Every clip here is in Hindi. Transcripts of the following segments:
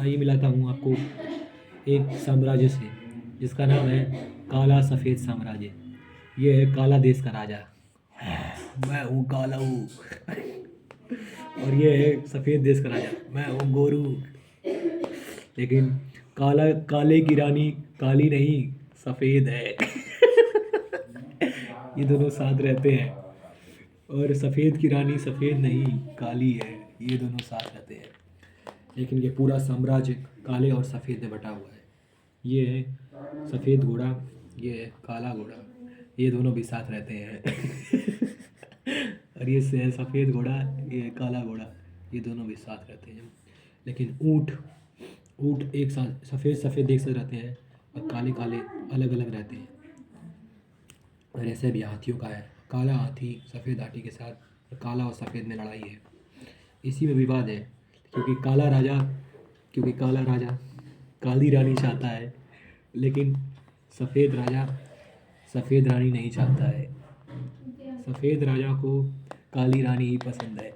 आइए मिलाता हूँ आपको एक साम्राज्य से जिसका नाम है काला सफ़ेद साम्राज्य। ये है काला देश का राजा। मैं हूँ काला हूँ। और ये है सफ़ेद देश का राजा, मैं हूँ गोरू। लेकिन काला काले की रानी काली नहीं सफ़ेद है। ये दोनों साथ रहते हैं। और सफ़ेद की रानी सफ़ेद नहीं काली है, ये दोनों साथ रहते हैं। लेकिन ये पूरा साम्राज्य काले और सफ़ेद में बटा हुआ है। ये है सफ़ेद घोड़ा, ये है काला घोड़ा, ये दोनों भी साथ रहते हैं। और ये सफ़ेद घोड़ा, ये है काला घोड़ा, ये दोनों भी साथ रहते हैं। लेकिन ऊँट ऊँट एक साथ सफ़ेद सफ़ेद एक साथ रहते हैं और काले काले अलग अलग रहते हैं। और ऐसे भी हाथियों का है, काला हाथी सफ़ेद हाथी के साथ, और काला और सफ़ेद में लड़ाई है। इसी में विवाद है क्योंकि काला राजा काली रानी चाहता है, लेकिन सफ़ेद राजा सफ़ेद रानी नहीं चाहता है। सफ़ेद राजा को काली रानी ही पसंद है।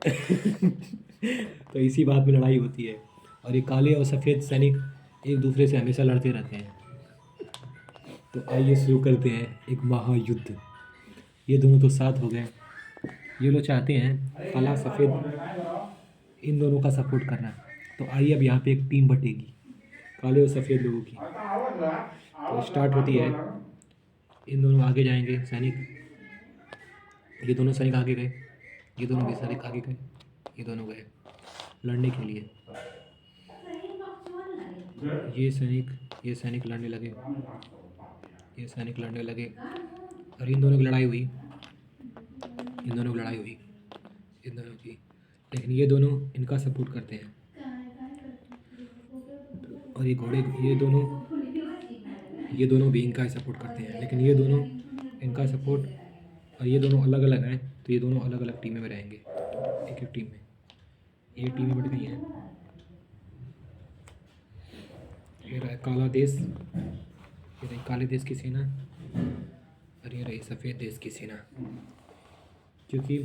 तो इसी बात में लड़ाई होती है और ये काले और सफ़ेद सैनिक एक दूसरे से हमेशा लड़ते रहते हैं। तो आइए शुरू करते हैं एक महायुद्ध। ये दोनों तो साथ हो गए। ये लोग चाहते हैं काला सफ़ेद इन दोनों का सपोर्ट करना। तो आइए अब यहाँ पे एक टीम बटेगी काले और सफ़ेद लोगों की। तो स्टार्ट होती है। इन दोनों आगे जाएंगे सैनिक, ये दोनों सैनिक आगे गए, ये दोनों भी सैनिक आगे गए, ये दोनों गए लड़ने के लिए। ये सैनिक लड़ने लगे, ये सैनिक लड़ने लगे और इन दोनों की लड़ाई हुई, इन दोनों की लड़ाई हुई, इन दोनों की। लेकिन ये दोनों इनका सपोर्ट करते हैं और ये घोड़े ये दोनों भी इनका ही सपोर्ट करते हैं। लेकिन ये दोनों इनका सपोर्ट और ये दोनों अलग अलग हैं, तो ये दोनों अलग अलग टीमें में रहेंगे। एक एक टीम में ये टीमें बट गई हैं। ये रहा काला देश, ये रही काले देश की सेना और ये रही सफ़ेद देश की सेना। क्योंकि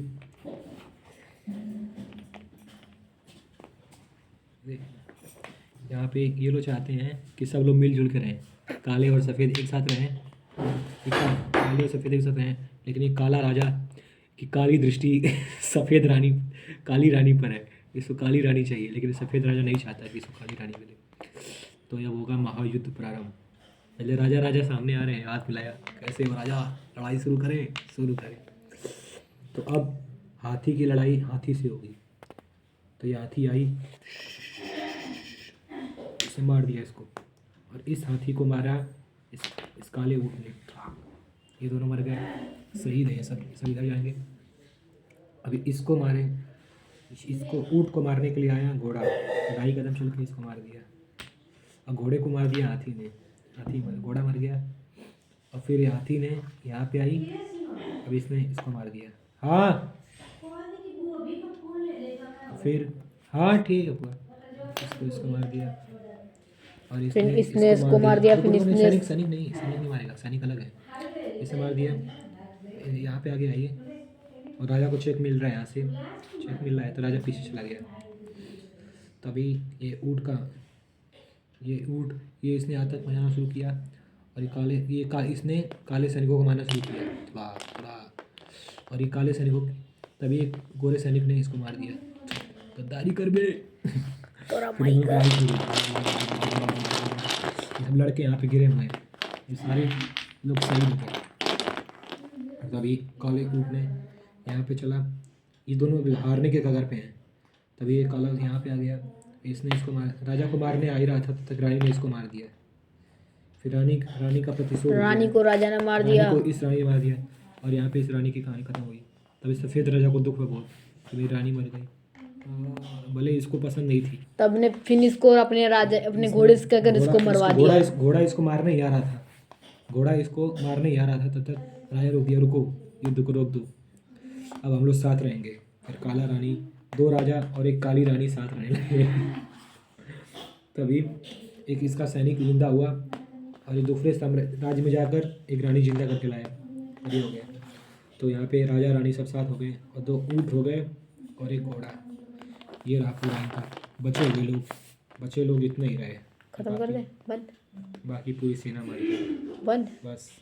यहाँ पे ये लोग चाहते हैं कि सब लोग मिलजुल कर रहें, काले और सफ़ेद एक साथ रहें, काले और सफ़ेद एक साथ रहें। लेकिन ये काला राजा की काली दृष्टि सफ़ेद रानी काली रानी पर है, इसको काली रानी चाहिए। लेकिन सफ़ेद राजा नहीं चाहता कि इसको काली रानी मिले। तो यह होगा महायुद्ध प्रारंभ। पहले राजा सामने आ रहे हैं, हाथ मिलाया, कैसे हो राजा, लड़ाई शुरू करें। तो अब हाथी की लड़ाई हाथी से होगी। तो ये हाथी आई, इसे मार दिया इसको, और इस हाथी को मारा इस काले ऊँट ने। ये दोनों मर गए, शहीद हैं सब इधर जाएंगे। अभी इसको मारे, इसको ऊँट को मारने के लिए आया घोड़ा, ढाई कदम चल के इसको मार दिया। और घोड़े को मार दिया हाथी ने, घोड़ा मर गया। और फिर ये हाथी ने यहाँ पे आई, अब इसने इसको मार दिया। हाँ फिर हाँ ठीक है पूरा, इसको मार दिया और इसने इसको मार दिया, फिर इसने सैनिक नहीं मारेगा, सैनिक अलग है। इसे मार दिया। यहाँ पे आगे आइए, और राजा को चेक मिल रहा है, यहाँ से चेक मिल रहा है, तो राजा पीछे चला गया। तभी ये ऊँट ये इसने यहाँ तक पहुँचाना शुरू किया और इसने काले सैनिकों को मारना शुरू किया। वाह। और ये काले सैनिकों, तभी एक गोरे सैनिक ने इसको मार दिया, गद्दारी कर बे। फिर इन लोगों की लड़ाई शुरू हुई। ये सब लड़के यहाँ पे गिरे हुए हैं, ये सारे लोग शहीद हो गए। तभी काले ऊँट ने यहाँ पे चला, ये दोनों भी हारने के कगार पे हैं। तभी ये काला यहाँ पे आ गया, इसने इसको राजा को मारने आ ही रहा था, तब तक रानी ने इसको मार दिया। फिर रानी का प्रतिशोध हो गया। रानी को राजा ने मार दिया, रानी को इस रानी ने मार दिया, और यहाँ पे इस रानी की कहानी खत्म हुई। तभी सफ़ेद राजा को दुख हुआ बहुत कि मेरी रानी मर गई, भले इसको पसंद नहीं थी। तब ने फिर इसको अपने घोड़े से कहकर इसको मरवा दिया। घोड़ा इसको मारने ही आ रहा था, तब तक राजा रोक दिया, रुको, युद्ध को रोक दो, अब हम लोग साथ रहेंगे। फिर काला रानी, दो राजा और एक काली रानी साथ रहने लगे। तभी एक इसका सैनिक जिंदा हुआ और ये दूसरे राज्य में जाकर एक रानी जिंदा करके लाया, ये हो गया। तो यहाँ पे राजा रानी सब साथ हो गए और दो ऊँट हो गए और एक घोड़ा। ये रहा पूरा इनका, बचे हुए लोग बचे लोग इतने ही रहे, खत्म कर दे, बंद बाकी पूरी सेना मर गई। बंद। बस